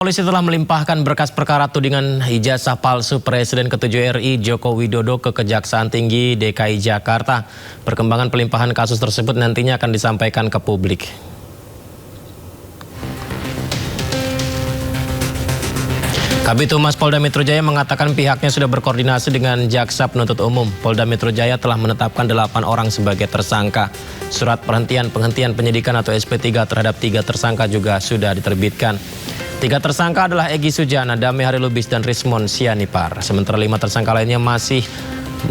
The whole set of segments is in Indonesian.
Polisi telah melimpahkan berkas perkara tudingan ijazah palsu Presiden ke-7 RI Joko Widodo ke Kejaksaan Tinggi DKI Jakarta. Perkembangan pelimpahan kasus tersebut nantinya akan disampaikan ke publik. Kabid Humas Polda Metro Jaya mengatakan pihaknya sudah berkoordinasi dengan Jaksa Penuntut Umum. Polda Metro Jaya telah menetapkan 8 orang sebagai tersangka. Surat penghentian penyidikan atau SP3 terhadap 3 tersangka juga sudah diterbitkan. 3 tersangka adalah Egy Sujana, Dame Hari Lubis, dan Rismon Sianipar. Sementara 5 tersangka lainnya masih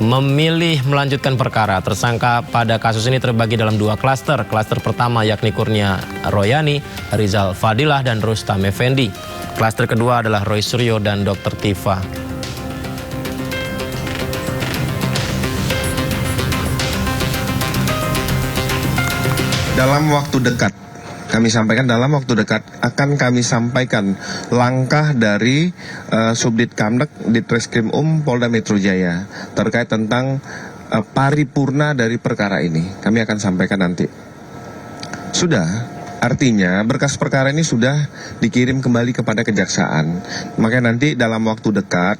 memilih melanjutkan perkara. Tersangka pada kasus ini terbagi dalam 2 klaster. Klaster pertama yakni Kurnia Royani, Rizal Fadilah, dan Rustam Effendi. Klaster kedua adalah Roy Suryo dan Dr. Tifa. Dalam waktu dekat, dalam waktu dekat akan kami sampaikan langkah dari Subdit Kamdek Ditreskrim Polda Metro Jaya terkait tentang paripurna dari perkara ini. Kami akan sampaikan nanti. Artinya berkas perkara ini sudah dikirim kembali kepada kejaksaan. Makanya nanti dalam waktu dekat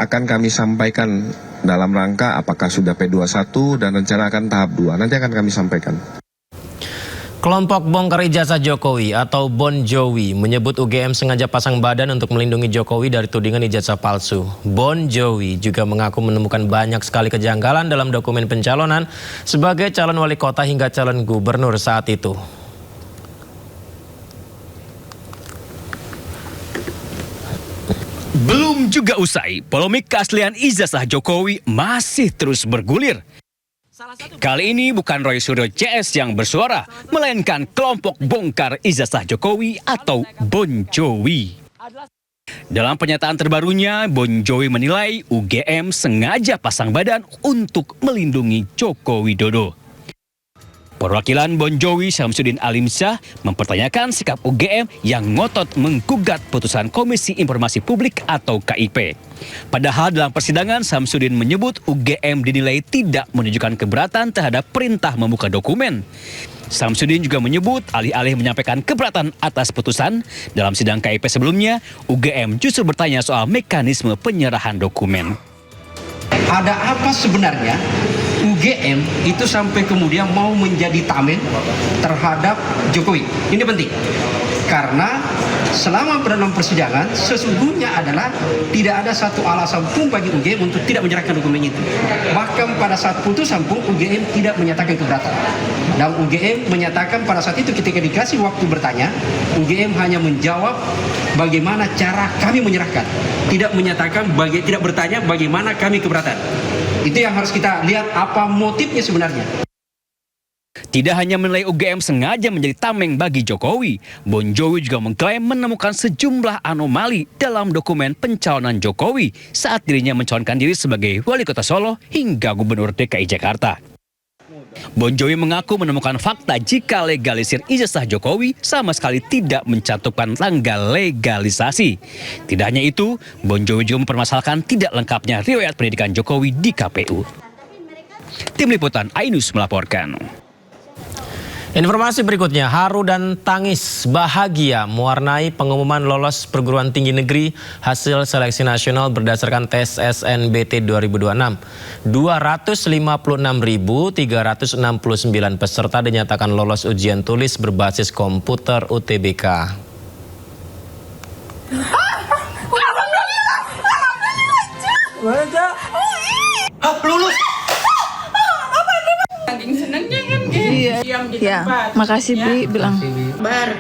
akan kami sampaikan dalam rangka apakah sudah P21 dan rencana akan tahap 2. Nanti akan kami sampaikan. Kelompok bongkar ijazah Jokowi atau Bon Jovi menyebut UGM sengaja pasang badan untuk melindungi Jokowi dari tudingan ijazah palsu. Bon Jovi juga mengaku menemukan banyak sekali kejanggalan dalam dokumen pencalonan sebagai calon wali kota hingga calon gubernur saat itu. Belum juga usai, polemik keaslian ijazah Jokowi masih terus bergulir. Kali ini bukan Roy Suryo CS yang bersuara, melainkan kelompok bongkar ijazah Jokowi atau Bon Jovi. Dalam pernyataan terbarunya, Bon Jovi menilai UGM sengaja pasang badan untuk melindungi Joko Widodo. Perwakilan Bon Jovi Syamsuddin Alimsyah mempertanyakan sikap UGM yang ngotot menggugat putusan Komisi Informasi Publik atau KIP. Padahal dalam persidangan Syamsuddin menyebut UGM dinilai tidak menunjukkan keberatan terhadap perintah membuka dokumen. Syamsuddin juga menyebut alih-alih menyampaikan keberatan atas putusan, dalam sidang KIP sebelumnya, UGM justru bertanya soal mekanisme penyerahan dokumen. Ada apa sebenarnya UGM itu sampai kemudian mau menjadi tameng terhadap Jokowi? Ini penting, karena selama dalam persidangan sesungguhnya adalah tidak ada satu alasan pun bagi UGM untuk tidak menyerahkan dokumen itu. Bahkan pada saat putusan pun UGM tidak menyatakan keberatan. Dan UGM menyatakan pada saat itu ketika dikasih waktu bertanya, UGM hanya menjawab bagaimana cara kami menyerahkan. Tidak menyatakan, tidak bertanya bagaimana kami keberatan. Itu yang harus kita lihat apa motifnya sebenarnya. Tidak hanya menilai UGM sengaja menjadi tameng bagi Jokowi, Bon Jovi juga mengklaim menemukan sejumlah anomali dalam dokumen pencalonan Jokowi saat dirinya mencalonkan diri sebagai wali kota Solo hingga gubernur DKI Jakarta. Bon Jovi mengaku menemukan fakta jika legalisir ijazah Jokowi sama sekali tidak mencantumkan tanggal legalisasi. Tidak hanya itu, Bon Jovi juga mempermasalahkan tidak lengkapnya riwayat pendidikan Jokowi di KPU. Tim Liputan Ainus melaporkan. Informasi berikutnya, haru dan tangis bahagia mewarnai pengumuman lolos perguruan tinggi negeri hasil seleksi nasional berdasarkan tes SNBT 2026. 256.369 peserta dinyatakan lolos ujian tulis berbasis komputer UTBK. Lulus! Saking senangnya kan diam di Ya, tempat. makasih Bi bilang. Bar.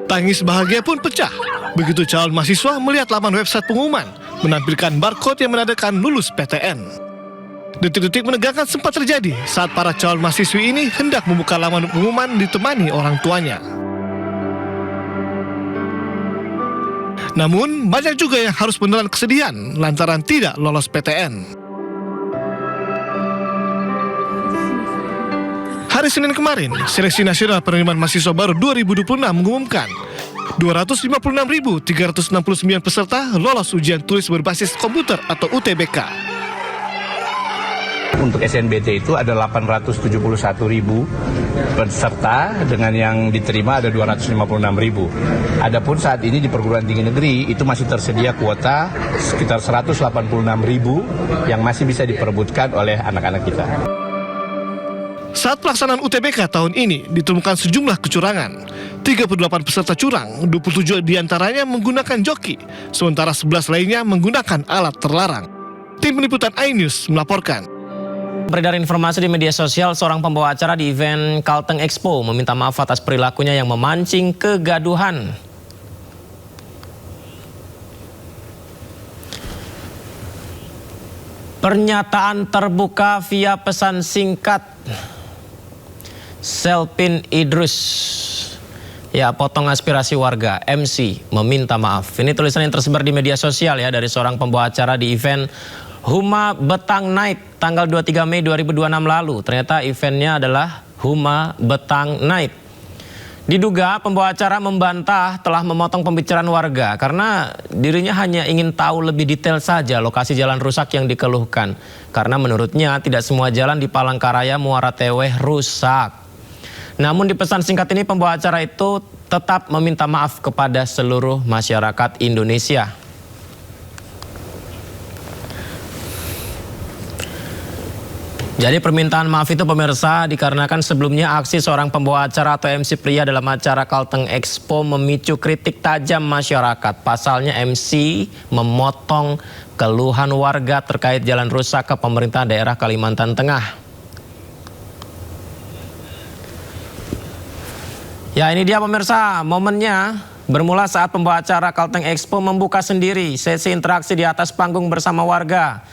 Tangis bahagia pun pecah begitu calon mahasiswa melihat laman website pengumuman menampilkan barcode yang menandakan lulus PTN. Detik-detik menegangkan sempat terjadi saat para calon mahasiswi ini hendak membuka laman pengumuman ditemani orang tuanya. Namun, banyak juga yang harus menelan kesedihan lantaran tidak lolos PTN. Hari Senin kemarin, Seleksi Nasional Penerimaan Mahasiswa Baru 2026 mengumumkan 256.369 peserta lolos ujian tulis berbasis komputer atau UTBK. Untuk SNBT itu ada 871.000 peserta, dengan yang diterima ada 256.000. Adapun saat ini di perguruan tinggi negeri itu masih tersedia kuota sekitar 186.000 yang masih bisa diperebutkan oleh anak-anak kita. Saat pelaksanaan UTBK tahun ini ditemukan sejumlah kecurangan. 38 peserta curang, 27 diantaranya menggunakan joki, sementara 11 lainnya menggunakan alat terlarang. Tim Liputan iNews melaporkan. Beredar informasi di media sosial, seorang pembawa acara di event Kalteng Expo meminta maaf atas perilakunya yang memancing kegaduhan. Pernyataan terbuka via pesan singkat. Selpin Idrus, ya, potong aspirasi warga, MC meminta maaf. Ini tulisan yang tersebar di media sosial ya dari seorang pembawa acara di event Huma Betang Night tanggal 23 Mei 2026 lalu. Ternyata eventnya adalah Huma Betang Night. Diduga pembawa acara membantah telah memotong pembicaraan warga karena dirinya hanya ingin tahu lebih detail saja lokasi jalan rusak yang dikeluhkan. Karena menurutnya tidak semua jalan di Palangkaraya Muara Teweh rusak. Namun di pesan singkat ini pembawa acara itu tetap meminta maaf kepada seluruh masyarakat Indonesia. Jadi permintaan maaf itu pemirsa dikarenakan sebelumnya aksi seorang pembawa acara atau MC pria dalam acara Kalteng Expo memicu kritik tajam masyarakat. Pasalnya MC memotong keluhan warga terkait jalan rusak ke pemerintah daerah Kalimantan Tengah. Ya, ini dia pemirsa, momennya bermula saat pembawa acara Kalteng Expo membuka sendiri sesi interaksi di atas panggung bersama warga.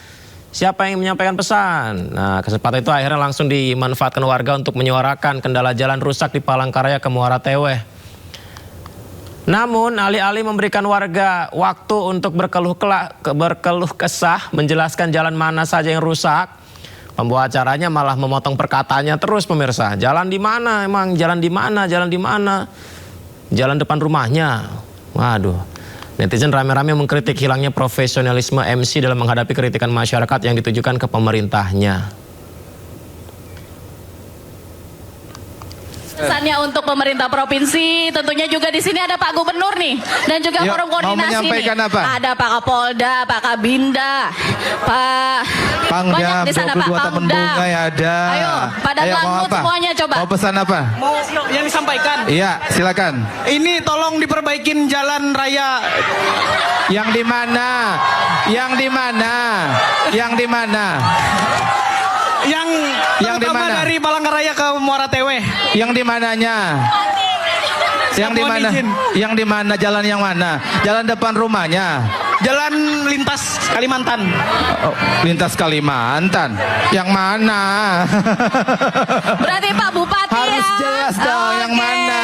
Siapa yang menyampaikan pesan? Nah, kesempatan itu akhirnya langsung dimanfaatkan warga untuk menyuarakan kendala jalan rusak di Palangkaraya ke Muara Teweh. Namun, alih-alih memberikan warga waktu untuk berkeluh kesah, menjelaskan jalan mana saja yang rusak, pembawa acaranya malah memotong perkataannya terus pemirsa. Jalan di mana emang? Jalan di mana? Jalan di mana? Jalan depan rumahnya. Waduh. Netizen rame-rame mengkritik hilangnya profesionalisme MC dalam menghadapi kritikan masyarakat yang ditujukan ke pemerintahnya. Pesannya untuk pemerintah provinsi, tentunya juga di sini ada Pak Gubernur nih, dan juga forum koordinasi mau menyampaikan nih. apa? Ada Pak Kapolda, Pak Kabinda, Pak Pangdam, 22 Taman Bunga ya ada. Ayo, pada langut semuanya coba. Mau pesan apa? Mau yang disampaikan. Iya, silakan. Ini tolong diperbaikin jalan raya. Yang di mana? Yang di mana? Yang di mana? Yang di mana? Dari Palangkaraya ke Muara Teweh. Yang di mananya? Yang di mana? Yang di mana? Jalan yang mana? Jalan depan rumahnya. Jalan lintas Kalimantan. Oh, lintas Kalimantan. Yang mana? Berarti Pak Bupati harus ya. jelas dong yang mana.